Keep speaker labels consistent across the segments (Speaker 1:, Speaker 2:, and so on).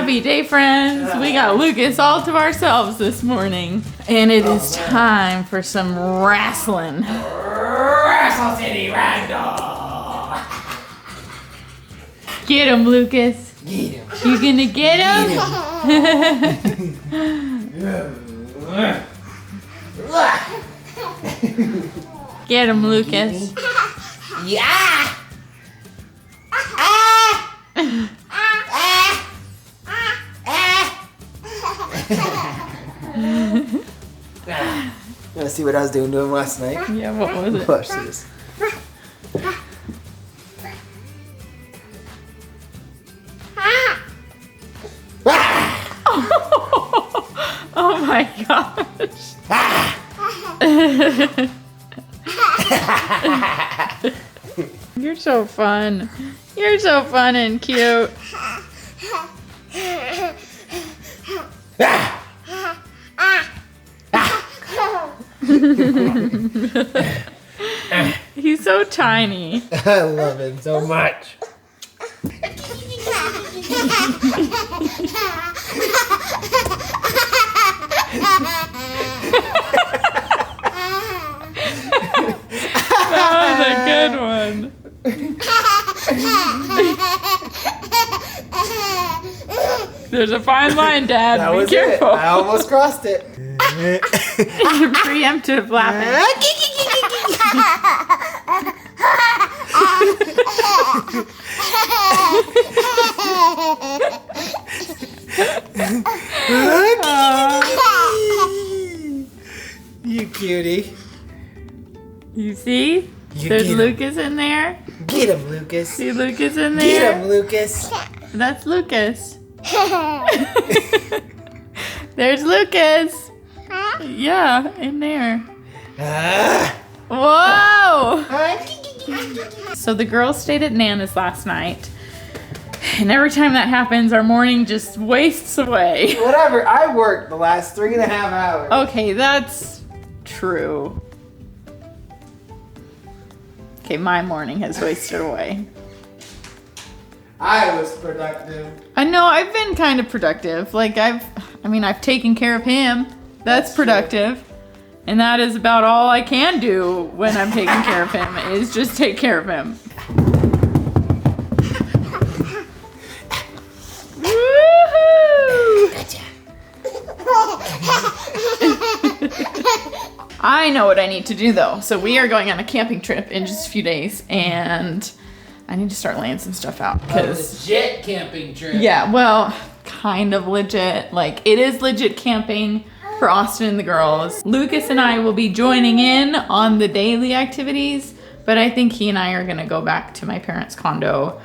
Speaker 1: Happy day, friends. We got Lucas all to ourselves this morning. And it is time for some wrestling.
Speaker 2: Wrestle City Ragdoll.
Speaker 1: Get him, Lucas.
Speaker 2: Get him.
Speaker 1: You gonna get him? Get him, Lucas.
Speaker 2: Yeah. You wanna see what I was doing to him last night?
Speaker 1: Yeah, what was it?
Speaker 2: Watch this.
Speaker 1: Oh my gosh. You're so fun. You're so fun and cute. He's so tiny.
Speaker 2: I love him so much.
Speaker 1: That was a good one. There's a fine line, Dad.
Speaker 2: That
Speaker 1: Be
Speaker 2: was
Speaker 1: careful.
Speaker 2: it. I almost crossed it.
Speaker 1: Preemptive laughing.
Speaker 2: You cutie.
Speaker 1: You see?
Speaker 2: You
Speaker 1: There's
Speaker 2: get him.
Speaker 1: Lucas in there.
Speaker 2: Get him, Lucas.
Speaker 1: See Lucas in
Speaker 2: Get
Speaker 1: there?
Speaker 2: him, Lucas.
Speaker 1: That's Lucas. There's Lucas. Yeah, in there. Whoa! So the girls stayed at Nana's last night. And every time that happens, our morning just wastes away.
Speaker 2: Whatever. I worked the last 3.5 hours.
Speaker 1: Okay, that's true. Okay, my morning has wasted away.
Speaker 2: I was productive.
Speaker 1: I know, I've been kind of productive. Like, I've taken care of him. That's productive. And that is about all I can do when I'm taking care of him, is just take care of him. Woohoo!
Speaker 2: Gotcha.
Speaker 1: I know what I need to do though. So we are going on a camping trip in just a few days, and I need to start laying some stuff out.
Speaker 2: A legit camping trip.
Speaker 1: Yeah, well, kind of legit. Like, it is legit camping for Austin and the girls. Lucas and I will be joining in on the daily activities, but I think he and I are gonna go back to my parents' condo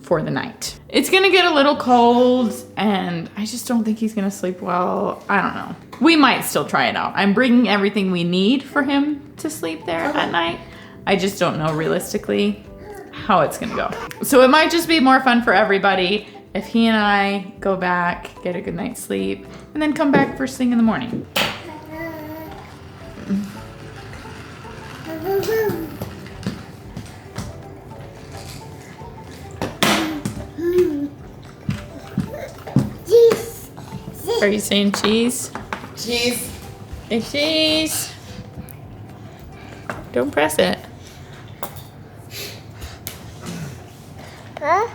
Speaker 1: for the night. It's gonna get a little cold, and I just don't think he's gonna sleep well. I don't know. We might still try it out. I'm bringing everything we need for him to sleep there at night. I just don't know realistically how it's gonna go. So it might just be more fun for everybody if he and I go back, get a good night's sleep, and then come back first thing in the morning. Are you saying cheese?
Speaker 2: Cheese.
Speaker 1: Hey, cheese. Don't press it.
Speaker 3: Huh?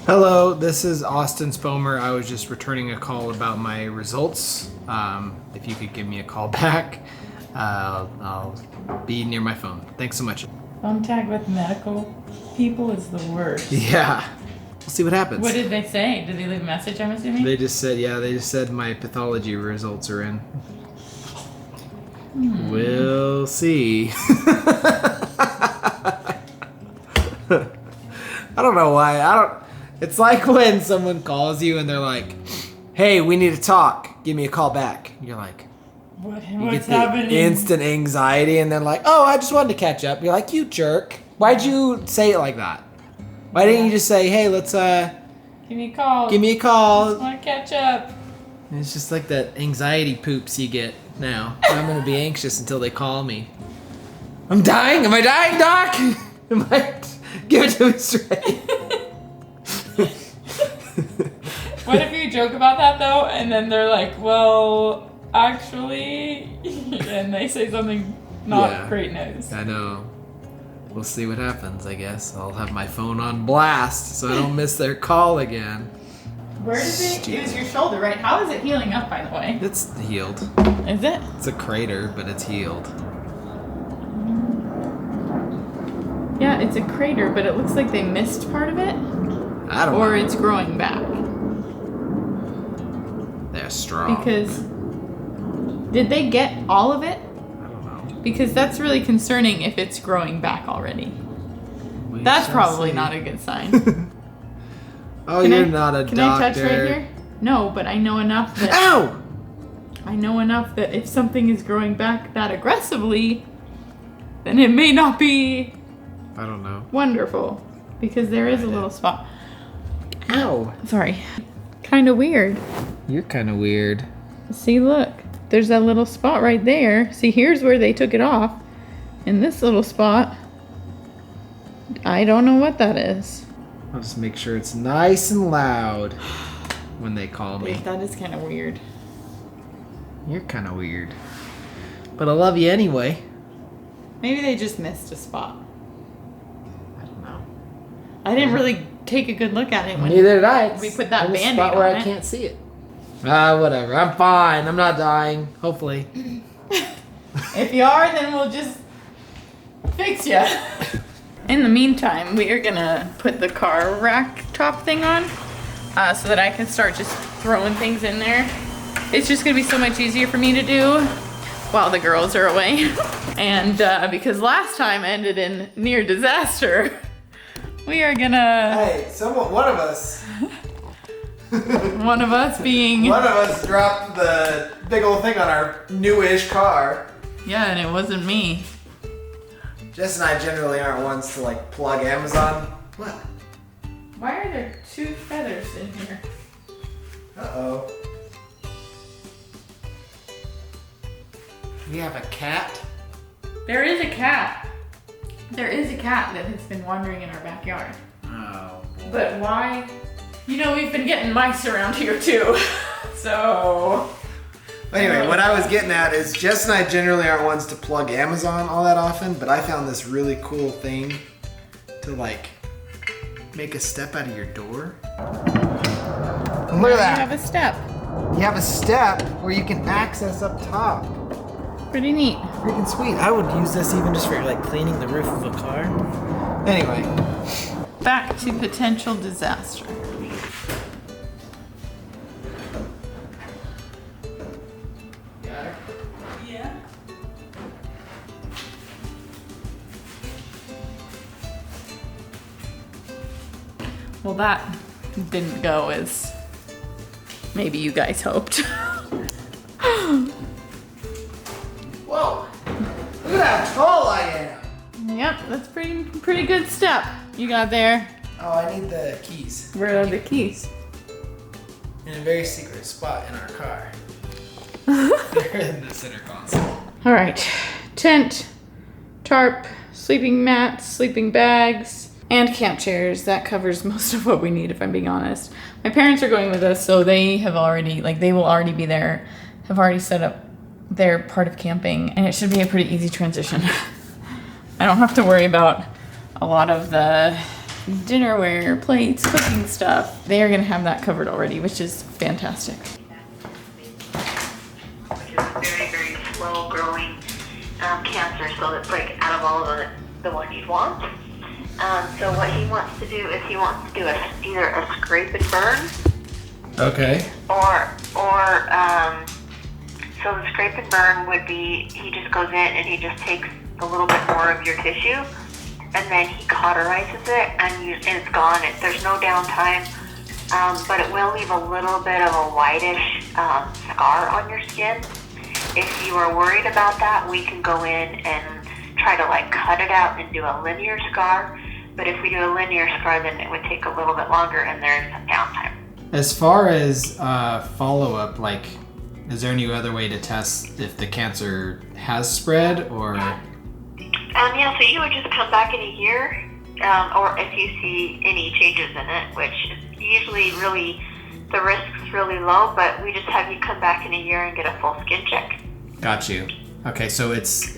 Speaker 2: Hello, this is Austin Spomer. I was just returning a call about my results. If you could give me a call back, I'll be near my phone. Thanks so much.
Speaker 1: Phone tag with medical people is the worst.
Speaker 2: Yeah, we'll see what happens.
Speaker 1: What did they say? Did they leave a message, I'm assuming?
Speaker 2: They just said my pathology results are in. We'll see. I don't know why. It's like when someone calls you and they're like, "Hey, we need to talk. Give me a call back." You're like,
Speaker 1: What's
Speaker 2: get the
Speaker 1: happening?
Speaker 2: instant anxiety, and they're like, "Oh, I just wanted to catch up." You're like, "You jerk! Why'd you say it like that? Why didn't you just say, hey, let's
Speaker 1: Give me a call.
Speaker 2: Give me a
Speaker 1: I
Speaker 2: call.
Speaker 1: just want to catch up.
Speaker 2: And it's just like that anxiety poops you get now. I'm gonna be anxious until they call me. I'm dying. Am I dying, Doc? Am I? Give it to me straight.
Speaker 1: What if you joke about that though, and then they're like, well, actually, and they say something not great news.
Speaker 2: I know. We'll see what happens, I guess. I'll have my phone on blast so I don't miss their call again.
Speaker 1: Where does it? It was your shoulder, right? How is it healing up, by the way?
Speaker 2: It's healed.
Speaker 1: Is it?
Speaker 2: It's a crater, but it's healed.
Speaker 1: Yeah, it's a crater, but it looks like they missed part of it.
Speaker 2: I don't know.
Speaker 1: Or it's growing back.
Speaker 2: They're strong.
Speaker 1: Because did they get all of it?
Speaker 2: I don't know.
Speaker 1: Because that's really concerning if it's growing back already.
Speaker 2: We
Speaker 1: That's
Speaker 2: shall
Speaker 1: probably
Speaker 2: see.
Speaker 1: not a good sign.
Speaker 2: Oh,
Speaker 1: Can
Speaker 2: you're
Speaker 1: I-
Speaker 2: not a
Speaker 1: Can
Speaker 2: doctor.
Speaker 1: I touch right here? No, but I know enough that
Speaker 2: Ow!
Speaker 1: I know enough that if something is growing back that aggressively, then it may not be
Speaker 2: I don't know.
Speaker 1: wonderful. Because there is a little spot.
Speaker 2: Ow!
Speaker 1: Sorry. Kind of weird.
Speaker 2: You're kind of weird.
Speaker 1: See, look. There's that little spot right there. See, here's where they took it off. In this little spot, I don't know what that is.
Speaker 2: I'll just make sure it's nice and loud when they call me.
Speaker 1: That is kind of weird.
Speaker 2: You're kind of weird. But I love you anyway.
Speaker 1: Maybe they just missed a spot.
Speaker 2: I don't know.
Speaker 1: I didn't really take a good look at it when
Speaker 2: Neither did I.
Speaker 1: we put that
Speaker 2: in a
Speaker 1: Band-Aid
Speaker 2: spot where
Speaker 1: on
Speaker 2: I
Speaker 1: it.
Speaker 2: can't see it. Ah, whatever. I'm fine. I'm not dying. Hopefully.
Speaker 1: If you are, then we'll just fix you. In the meantime, we are gonna put the car rack top thing on so that I can start just throwing things in there. It's just gonna be so much easier for me to do while the girls are away. And because last time ended in near disaster, we are gonna,
Speaker 2: Hey, one of us.
Speaker 1: one of us being,
Speaker 2: One of us dropped the big old thing on our newish car.
Speaker 1: yeah, and it wasn't me.
Speaker 2: Jess and I generally aren't ones to like plug Amazon. What?
Speaker 1: Why are there 2 feathers in here?
Speaker 2: Uh-oh. We have a cat.
Speaker 1: There is a cat. There is a cat that has been wandering in our backyard.
Speaker 2: Oh.
Speaker 1: But why? You know, we've been getting mice around here too. So.
Speaker 2: Anyway, what I was getting at is Jess and I generally aren't ones to plug Amazon all that often, but I found this really cool thing to like make a step out of your door. And look at
Speaker 1: You
Speaker 2: that.
Speaker 1: have a step.
Speaker 2: You have a step where you can access up top.
Speaker 1: Pretty neat.
Speaker 2: Freaking sweet. I would use this even just for like cleaning the roof of a car. Anyway.
Speaker 1: Back to potential disaster. Yeah. Well, that didn't go as maybe you guys hoped.
Speaker 2: Whoa. Look at how tall I am.
Speaker 1: Yep, that's pretty good step you got there.
Speaker 2: Oh, I need the keys.
Speaker 1: Where are the keys?
Speaker 2: In a very secret spot in our car. They're in the center console.
Speaker 1: All right, tent, tarp, sleeping mats, sleeping bags, and camp chairs. That covers most of what we need, if I'm being honest. My parents are going with us, so they have already, they will already be there, have already set up their part of camping, and it should be a pretty easy transition. I don't have to worry about a lot of the dinnerware, plates, cooking stuff. They are gonna have that covered already, which is fantastic.
Speaker 3: Which is a very, very slow growing cancer, so it's like out of all of the one you'd want. So what he wants to do is he wants to do either a scrape and burn,
Speaker 2: Okay.
Speaker 3: so the scrape and burn would be he just goes in and he just takes a little bit more of your tissue, and then he cauterizes it, and it's gone. There's no downtime, but it will leave a little bit of a whitish scar on your skin. If you are worried about that, we can go in and try to like cut it out and do a linear scar. But if we do a linear scar, then it would take a little bit longer, and there's some downtime
Speaker 2: As far as follow-up, like, is there any other way to test if the cancer has spread, or?
Speaker 3: Yeah, so you would just come back in a year, or if you see any changes in it, which is usually really, the risk's really low, but we just have you come back in a year and get a full skin check.
Speaker 2: Got you. Okay, so it's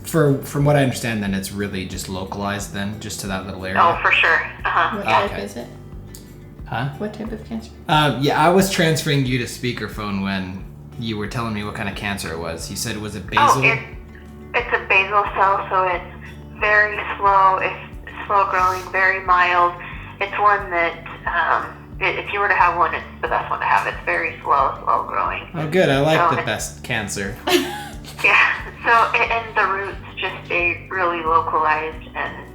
Speaker 2: from what I understand, then it's really just localized then, just to that little area.
Speaker 3: Oh, for sure.
Speaker 1: What type
Speaker 2: Okay.
Speaker 1: is it?
Speaker 2: Huh?
Speaker 1: What type of cancer?
Speaker 2: Yeah, I was transferring you to speakerphone when you were telling me what kind of cancer it was. You said it was a basal.
Speaker 3: Oh, it's a basal cell, so it's very slow. It's slow growing, very mild. It's one that, if you were to have one, it's the best one to have. It's very slow growing.
Speaker 2: Oh, good. I like
Speaker 3: So
Speaker 2: the best cancer.
Speaker 3: Yeah, so, and the roots just stay really localized and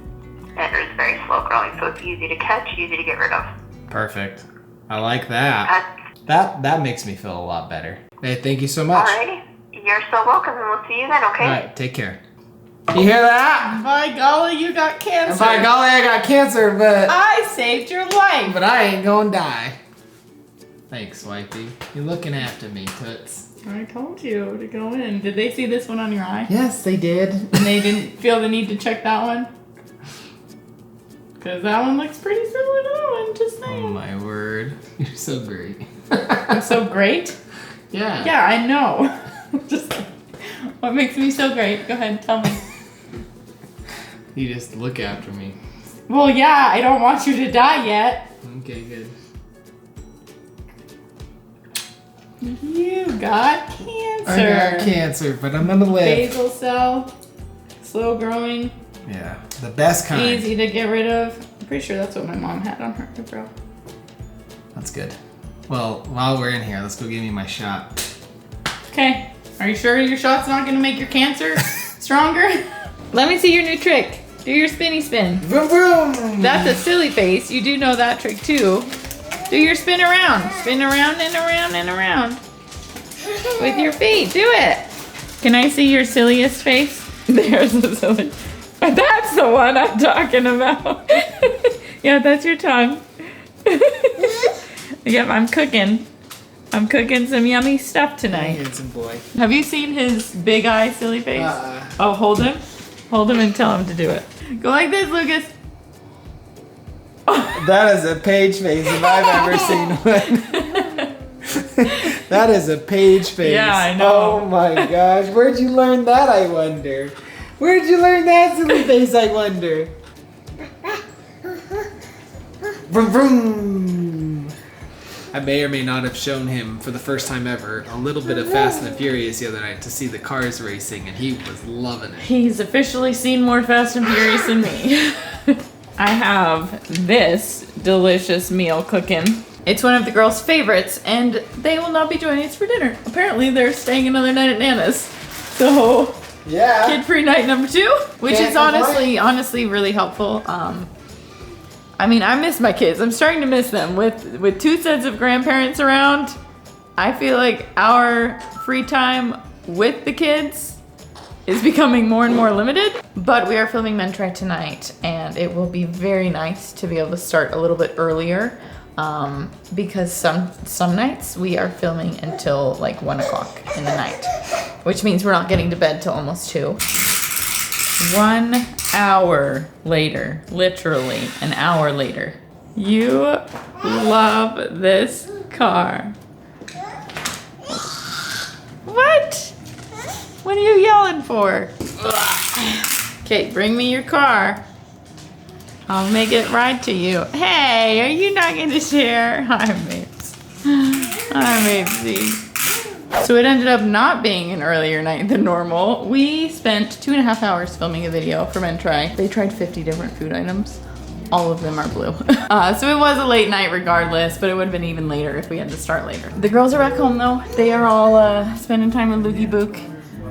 Speaker 3: it's very slow growing, so it's easy to catch, easy to get rid of.
Speaker 2: Perfect. I like that. That makes me feel a lot better. Hey, thank you so much.
Speaker 3: Alrighty, you're so welcome, and we'll see you then, okay?
Speaker 2: All right, take care. You hear that?
Speaker 1: By golly, you got cancer.
Speaker 2: By golly, I got cancer, but
Speaker 1: I saved your life.
Speaker 2: I ain't gonna die. Thanks, wifey. You're looking after me, Toots.
Speaker 1: I told you to go in. Did they see this one on your eye?
Speaker 2: Yes, they did.
Speaker 1: And they didn't feel the need to check that one? Because that one looks pretty similar to that one, just saying.
Speaker 2: Oh my word. You're so great.
Speaker 1: I'm so great?
Speaker 2: Yeah.
Speaker 1: Yeah, I know. Just what makes me so great? Go ahead, tell me.
Speaker 2: You just look after me.
Speaker 1: Well, yeah, I don't want you to die yet.
Speaker 2: Okay, good.
Speaker 1: You got cancer.
Speaker 2: I got cancer, but I'm gonna live.
Speaker 1: Basal cell, slow growing,
Speaker 2: Yeah, the best kind.
Speaker 1: easy to get rid of. I'm pretty sure that's what my mom had on her bro.
Speaker 2: That's good. Well, while we're in here, let's go give me my shot.
Speaker 1: Okay, are you sure your shot's not gonna make your cancer stronger? Let me see your new trick. Do your spinny spin.
Speaker 2: Vroom, vroom.
Speaker 1: That's a silly face. You do know that trick too. Do your spin around. Spin around and around and around. With your feet. Do it. Can I see your silliest face? There's the silly. That's the one I'm talking about. Yeah, that's your tongue. Yep, I'm cooking. I'm cooking some yummy stuff tonight.
Speaker 2: Handsome boy.
Speaker 1: Have you seen his big eye silly face? Oh, hold him. Hold him and tell him to do it. Go like this, Lucas.
Speaker 2: That is a Paige face if I've ever seen one. That is a Paige face.
Speaker 1: Yeah, I know.
Speaker 2: Oh my gosh. Where'd you learn that, I wonder? Where'd you learn that silly face, I wonder? Vroom vroom. I may or may not have shown him for the first time ever a little bit of Fast and the Furious the other night to see the cars racing, and he was loving it.
Speaker 1: He's officially seen more Fast and Furious than me. I have this delicious meal cooking. It's one of the girls' favorites, and they will not be joining us for dinner. Apparently, they're staying another night at Nana's. So,
Speaker 2: Yeah.
Speaker 1: kid-free night number 2, which
Speaker 2: Can't
Speaker 1: is
Speaker 2: complain.
Speaker 1: honestly really helpful. I mean, I miss my kids. I'm starting to miss them. With 2 sets of grandparents around, I feel like our free time with the kids is becoming more and more limited. But we are filming Mentry tonight, and it will be very nice to be able to start a little bit earlier, because some nights we are filming until like 1 o'clock in the night, which means we're not getting to bed till almost 2. 1 hour later, literally an hour later. You love this car. What? What are you yelling for? Okay, bring me your car. I'll make it right to you. Hey, are you not going to share? Hi, Mapes. Hi, Mapesy. So it ended up not being an earlier night than normal. We spent 2.5 hours filming a video for Mentry. They tried 50 different food items. All of them are blue. So it was a late night regardless, but it would have been even later if we had to start later. The girls are back home though. They are all spending time with Loogie Book.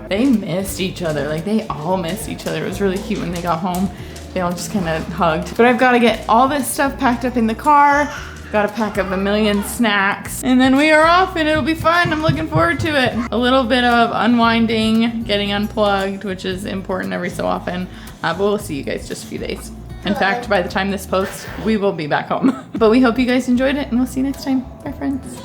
Speaker 1: They missed each other. Like, they all missed each other. It was really cute when they got home. They all just kind of hugged. But I've got to get all this stuff packed up in the car. Got to pack up a million snacks. And then we are off and it'll be fun. I'm looking forward to it. A little bit of unwinding, getting unplugged, which is important every so often. But we'll see you guys just a few days. In fact, by the time this posts, we will be back home. But we hope you guys enjoyed it, and we'll see you next time. Bye, friends.